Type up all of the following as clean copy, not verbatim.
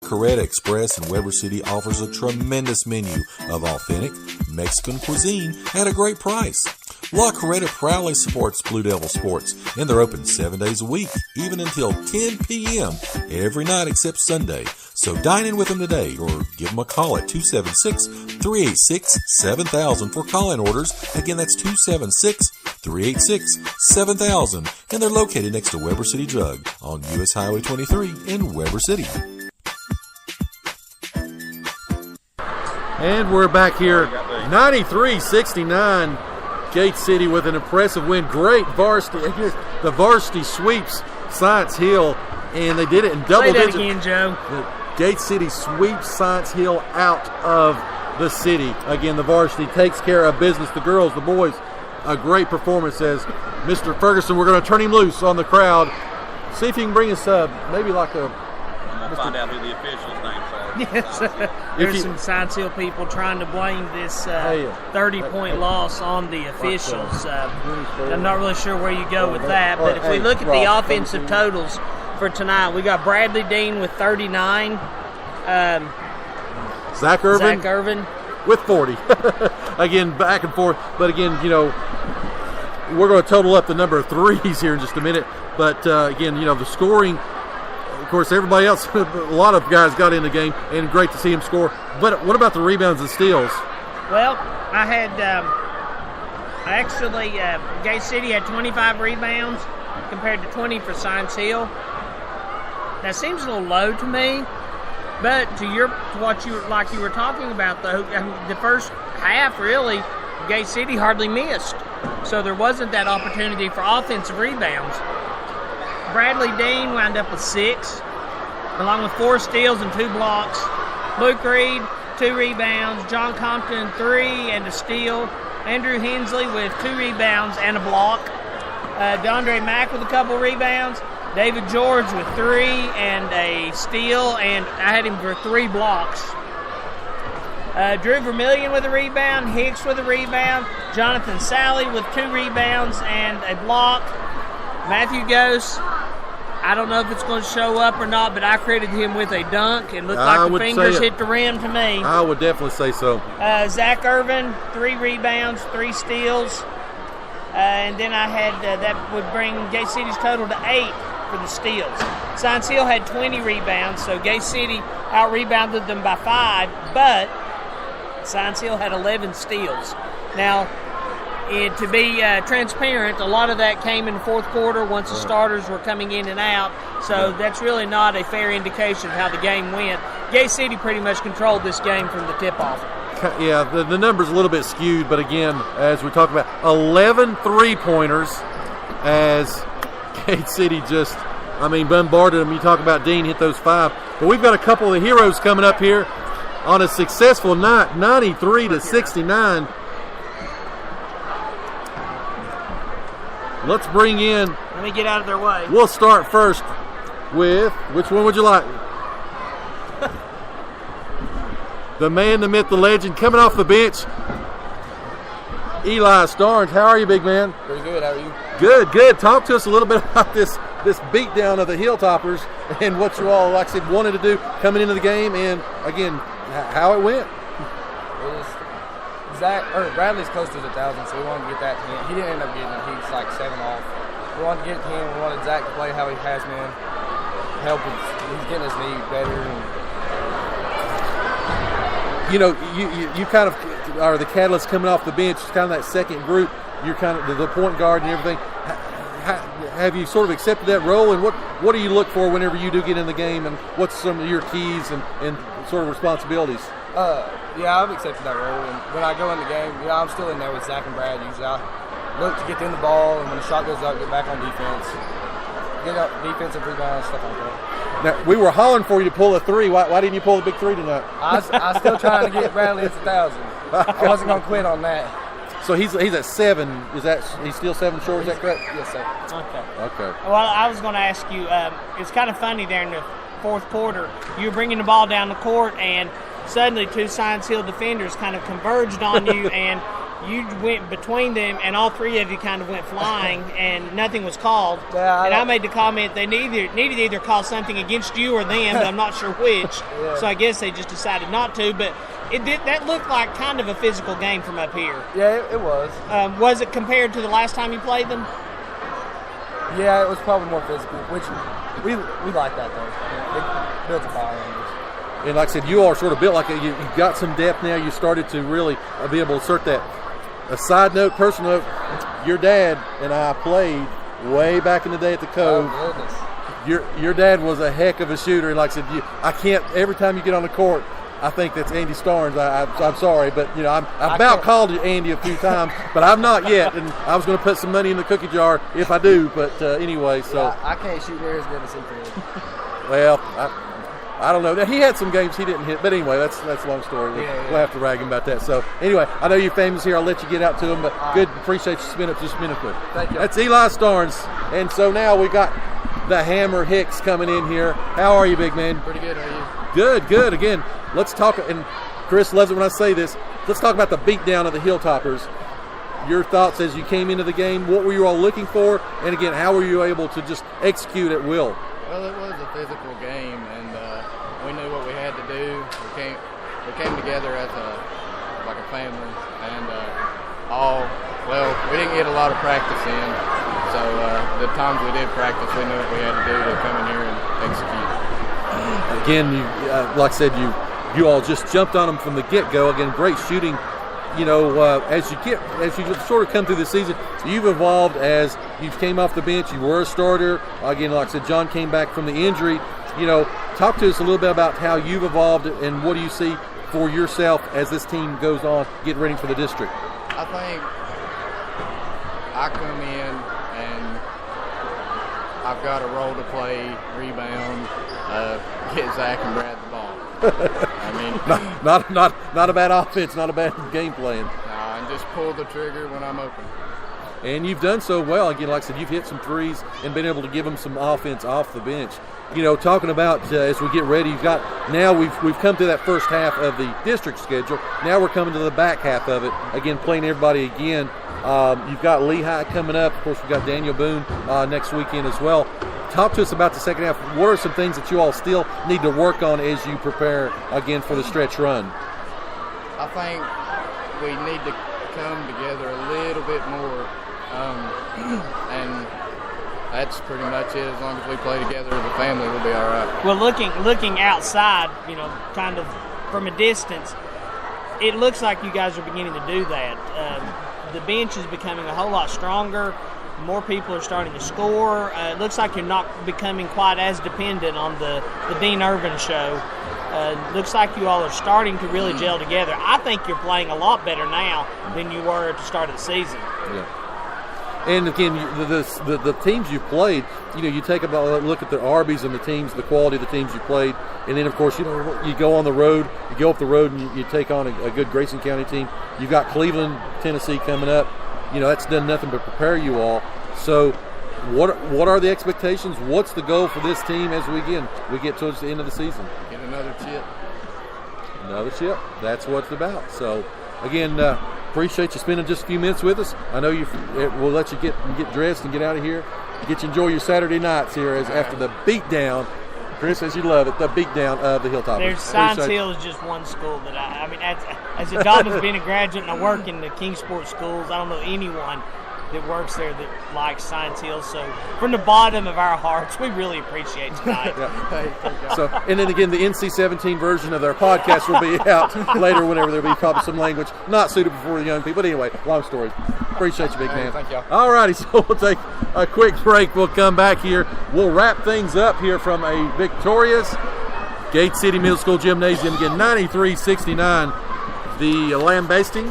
Coretta Express in Weber City offers a tremendous menu of authentic Mexican cuisine at a great price. La Coretta proudly supports Blue Devil sports, and they're open 7 days a week, even until 10 p.m. every night except Sunday. So dine in with them today or give them a call at 276-386-7000 for call-in orders. Again, that's 276-386-7000. And they're located next to Weber City Drug on U.S. Highway 23 in Weber City. And we're back here, 93-69. Gate City with an impressive win. Great varsity. The varsity sweeps Science Hill, and they did it in double digits. Say that again, Joe. The Gate City sweeps Science Hill out of the city. Again, the varsity takes care of business. The girls, the boys, a great performance as Mr. Ferguson. We're going to turn him loose on the crowd. See if you can bring us maybe like a... I'm going to find out who the official's names are. Yes, there's some Science Hill people trying to blame this 30-point loss on the officials. I'm not really sure where you go with that, but if we look at the offensive totals for tonight, we got Bradley Dean with 39. Zach Irvin with 40. Again, back and forth. But again, we're going to total up the number of threes here in just a minute. But again, the scoring. Of course, everybody else, a lot of guys got in the game, and great to see him score. But what about the rebounds and steals? Well, Gate City had 25 rebounds compared to 20 for Science Hill. That seems a little low to me, but to what you were talking about, though, the first half really, Gate City hardly missed, so there wasn't that opportunity for offensive rebounds. Bradley Dean wound up with 6, along with 4 steals and 2 blocks. Luke Reed, 2 rebounds. John Compton, 3 and a steal. Andrew Hensley with 2 rebounds and a block. DeAndre Mack with a couple rebounds. David George with 3 and a steal, and I had him for 3 blocks. Drew Vermillion with a rebound. Hicks with a rebound. Jonathan Sally with 2 rebounds and a block. Matthew Gose, I don't know if it's going to show up or not, but I credited him with a dunk. It looked like the fingers hit the rim to me. I would definitely say so. Zach Irvin, 3 rebounds, 3 steals. And then I had, that would bring Gate City's total to 8 for the steals. Science Hill had 20 rebounds, so Gate City out-rebounded them by 5, but Science Hill had 11 steals. Now, to be transparent, a lot of that came in the fourth quarter once the starters were coming in and out, so that's really not a fair indication of how the game went. Gate City pretty much controlled this game from the tip-off. Yeah, the number's a little bit skewed, but again, as we talked about, 11 three-pointers as Gate City just, bombarded them. You talk about Dean hit those 5. But we've got a couple of heroes coming up here on a successful night, 93-69. Let's bring in. Let me get out of their way. We'll start first with, which one would you like? The man, the myth, the legend, coming off the bench, Eli Starnes. How are you, big man? Pretty good. How are you? Good. Talk to us a little bit about this beatdown of the Hilltoppers and what you all, like I said, wanted to do coming into the game, and again, how it went. Bradley's close to 1,000, so we wanted to get that to him. He didn't end up getting it. He's like 7 off. We wanted to get it to him. We wanted Zach to play how he has been. He's getting his knee better. You kind of are the catalyst coming off the bench. It's kind of that second group. You're kind of the point guard and everything. Have you sort of accepted that role, and what do you look for whenever you do get in the game, and what's some of your keys and sort of responsibilities? Yeah, I've accepted that role, and when I go in the game, I'm still in there with Zach and Brad. Usually I look to get them the ball, and when the shot goes up, get back on defense, get up defensive rebounds, stuff like that. Now, we were hollering for you to pull a 3. Why didn't you pull the big 3 tonight? I was still trying to get Bradley at 1,000. I wasn't going to quit on that. So he's at 7. He's still 7 short? Is that correct? Yes, sir. Okay. Well, I was going to ask you. It's kind of funny there in the fourth quarter. You were bringing the ball down the court, and suddenly 2 Science Hill defenders kind of converged on you, and you went between them, and all three of you kind of went flying, and nothing was called. Yeah, I made the comment they needed to either call something against you or them, but I'm not sure which. Yeah. So I guess they just decided not to. But that looked like kind of a physical game from up here. Yeah, it was. Was it compared to the last time you played them? Yeah, it was probably more physical, which we like that though. It builds a fire in us. And like I said, you are sort of built like you've got some depth now. You started to really be able to assert that. A side note, personal note, your dad and I played way back in the day at the Cove. Oh, goodness. Your dad was a heck of a shooter. And like I said, I can't, every time you get on the court, I think that's Andy Starnes. I'm sorry, but I've about called you Andy a few times, but I'm not yet. And I was going to put some money in the cookie jar if I do. But anyway, so. Yeah, I can't shoot near as good as he could. Well, I don't know. He had some games he didn't hit, but anyway, that's a long story. We'll have to rag him about that. So anyway, I know you're famous here. I'll let you get out to him, but good. Appreciate you spending just a minute with. Thank you. That's Eli Starnes, and so now we got the Hammer Hicks coming in here. How are you, big man? Pretty good. How are you? Good. Again, let's talk. And Chris loves it when I say this. Let's talk about the beatdown of the Hilltoppers. Your thoughts as you came into the game. What were you all looking for? And again, how were you able to just execute at will? Well, it was a physical game, and we knew what we had to do. We came together as like a family, and we didn't get a lot of practice in, so the times we did practice, we knew what we had to do to come in here and execute. Again, like I said, you all just jumped on them from the get-go. Again, great shooting. As you sort of come through the season, you've evolved as you came off the bench. You were a starter. Again, like I said, John came back from the injury. Talk to us a little bit about how you've evolved and what do you see for yourself as this team goes on, getting ready for the district. I think I come in and I've got a role to play, rebound, get Zach and Brad the ball. I mean, not a bad offense, not a bad game plan. And just pull the trigger when I'm open. And you've done so well. Again, like I said, you've hit some threes and been able to give them some offense off the bench. Talking about as we get ready, we've come to that first half of the district schedule. Now we're coming to the back half of it. Again, playing everybody again. You've got Lehigh coming up. Of course, we've got Daniel Boone next weekend as well. Talk to us about the second half. What are some things that you all still need to work on as you prepare again for the stretch run? I think we need to come together a little bit more, and that's pretty much it. As long as we play together as a family, we'll be all right. Well, looking outside, kind of from a distance, it looks like you guys are beginning to do that. The bench is becoming a whole lot stronger. More people are starting to score. It looks like you're not becoming quite as dependent on the Dean Irvin show. Looks like you all are starting to really gel together. I think you're playing a lot better now than you were at the start of the season. Yeah. And again, the teams you played, you take a look at the Arby's and the quality of the teams you played, and then of course, you go on the road, you go up the road and you take on a good Grayson County team. You've got Cleveland, Tennessee coming up. That's done nothing but prepare you all. So what are the expectations? What's the goal for this team as we get towards the end of the season? Get another chip. Another chip. That's what it's about. So, again, appreciate you spending just a few minutes with us. I know we'll let you get dressed and get out of here. Get you enjoy your Saturday nights here after the beatdown. Chris, as you love it, the beatdown of the Hilltoppers. Science Hill is just one school that as a job as being a graduate and I work in the Kingsport schools, I don't know anyone that works there that likes Science Hill. So from the bottom of our hearts, we really appreciate tonight. So, and then again, the NC-17 version of their podcast will be out later whenever there'll be probably some language not suitable for the young people. But anyway, long story. Appreciate you, big man. Thank you. All righty, so we'll take a quick break. We'll come back here. We'll wrap things up here from a victorious Gate City Middle School Gymnasium. Again, 93-69. The lambasting.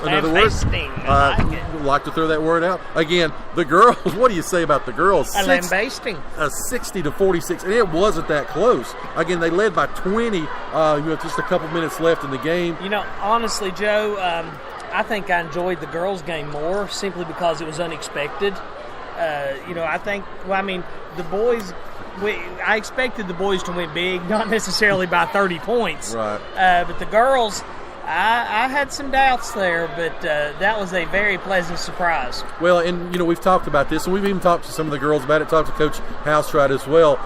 Another word. Like to throw that word out again. The girls. What do you say about the girls? Lambasting. 60-46, and it wasn't that close. Again, they led by 20. Just a couple minutes left in the game. Honestly, Joe, I think I enjoyed the girls' game more simply because it was unexpected. I think. The boys. I expected the boys to win big, not necessarily by 30 points. Right. But the girls. I had some doubts there, but that was a very pleasant surprise. Well, and, we've talked about this, and we've even talked to some of the girls about it, talked to Coach Housetright as well.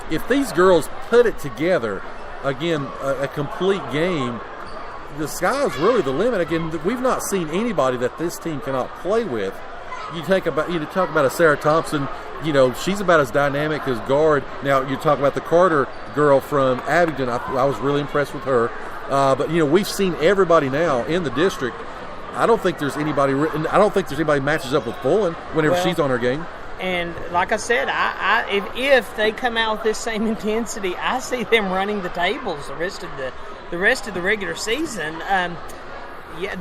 If these girls put it together, again, a complete game, the sky is really the limit. Again, we've not seen anybody that this team cannot play with. You talk about a Sarah Thompson, she's about as dynamic as guard. Now, you talk about the Carter girl from Abingdon. I was really impressed with her. But we've seen everybody now in the district. I don't think there's anybody matches up with Fullen whenever she's on her game. And like I said, if they come out with this same intensity, I see them running the tables the rest of the regular season.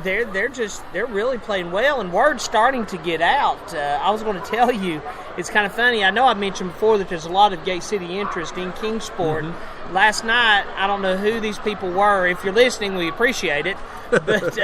They're really playing well, and word's starting to get out. I was going to tell you, it's kind of funny. I know I mentioned before that there's a lot of Gate City interest in Kingsport. Mm-hmm. Last night, I don't know who these people were. If you're listening, we appreciate it. But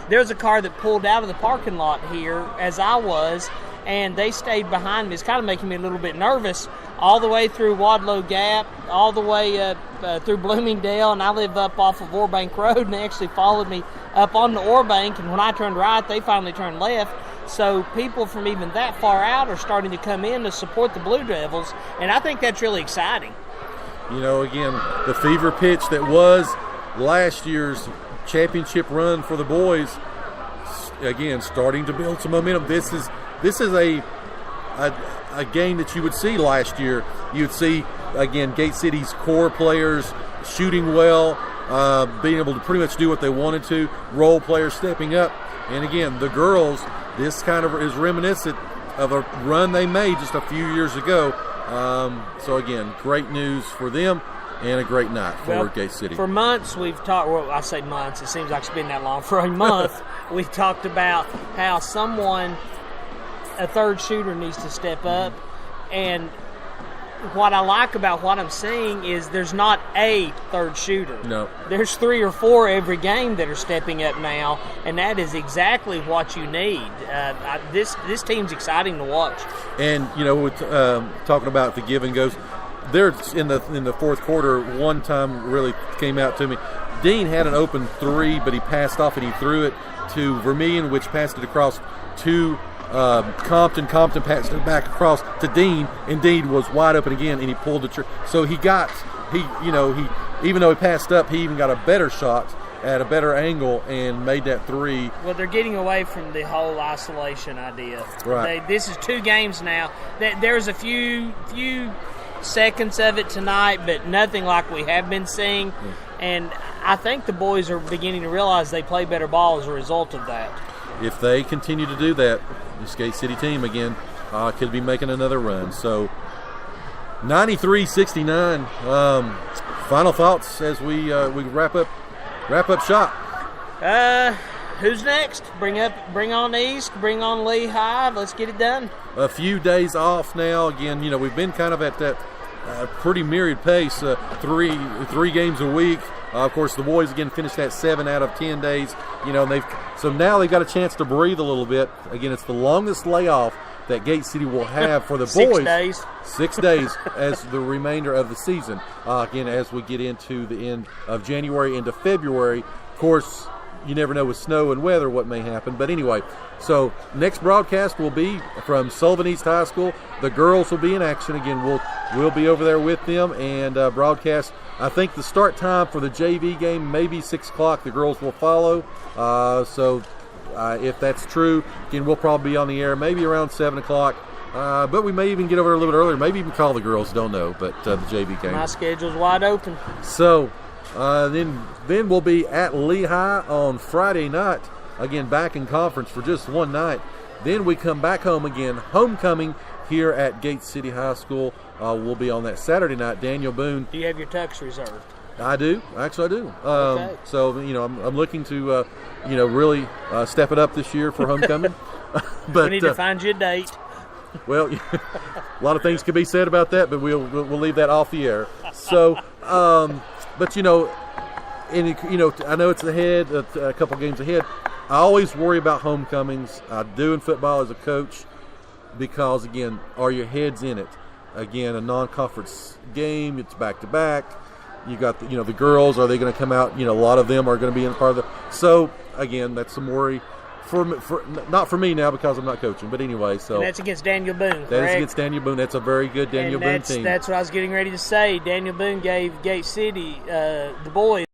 there's a car that pulled out of the parking lot here, as I was, and they stayed behind me. It's kind of making me a little bit nervous. All the way through Wadlow Gap, all the way through Bloomingdale, and I live up off of Orbank Road, and they actually followed me up on the Orbank, and when I turned right, they finally turned left. So people from even that far out are starting to come in to support the Blue Devils, and I think that's really exciting. Again, the fever pitch that was last year's championship run for the boys, again, starting to build some momentum. This is a game that you would see last year. You'd see, again, Gate City's core players shooting well, being able to pretty much do what they wanted to, role players stepping up. And again, the girls, this kind of is reminiscent of a run they made just a few years ago. So again, great news for them and a great night for Gate City. For months we've talked, well, I say months, it seems like it's been that long. For a month, we've talked about how a third shooter needs to step up. And what I like about what I'm seeing is there's not a third shooter. No. There's 3 or 4 every game that are stepping up now, and that is exactly what you need. This team's exciting to watch. And, with, talking about the give and goes, there's in the fourth quarter, one time really came out to me. Dean had an open 3, but he passed off and he threw it to Vermillion, which passed it across to Compton. Compton passed it back across to Dean, and Dean was wide open again, and he pulled the trigger. So he even though he passed up, he even got a better shot at a better angle and made that 3. Well, they're getting away from the whole isolation idea. Right. This is 2 games now. There's a few seconds of it tonight, but nothing like we have been seeing. And I think the boys are beginning to realize they play better ball as a result of that. If they continue to do that, this Gate City team, again, could be making another run. So, 93-69. Final thoughts as we wrap up shop. Who's next? Bring on East, bring on Lehigh. Let's get it done. A few days off now. Again, we've been kind of at that pretty myriad pace, three games a week. Of course, the boys again finished that 7 out of 10 days. So now they've got a chance to breathe a little bit. Again, it's the longest layoff that Gate City will have for the boys. 6 days. 6 days as the remainder of the season. Again, as we get into the end of January into February, of course, you never know with snow and weather what may happen. But anyway, so next broadcast will be from Sullivan East High School. The girls will be in action again. We'll be over there with them and broadcast. I think the start time for the JV game may be 6 o'clock. The girls will follow. So if that's true, again, we'll probably be on the air maybe around 7 o'clock. But we may even get over there a little bit earlier. Maybe even call the girls. Don't know. But the JV game. My schedule's wide open. So then we'll be at Lehigh on Friday night. Again, back in conference for just one night. Then we come back home again. Homecoming here at Gate City High School. We'll be on that Saturday night. Daniel Boone. Do you have your tux reserved? I do. Actually, I do. Okay. So, I'm looking to, really step it up this year for homecoming. But we need to find you a date. Well, a lot of things could be said about that, but we'll leave that off the air. So, but I know it's ahead, a couple games ahead. I always worry about homecomings. I do in football as a coach because, again, are your heads in it? Again, a non-conference game, it's back-to-back. You got the girls. Are they going to come out? A lot of them are going to be in part of the. So again, that's some worry for not for me now because I'm not coaching. But anyway, so and that's against Daniel Boone. Correct? That is against Daniel Boone. That's a very good Daniel Boone team. That's what I was getting ready to say. Daniel Boone gave Gate City the boys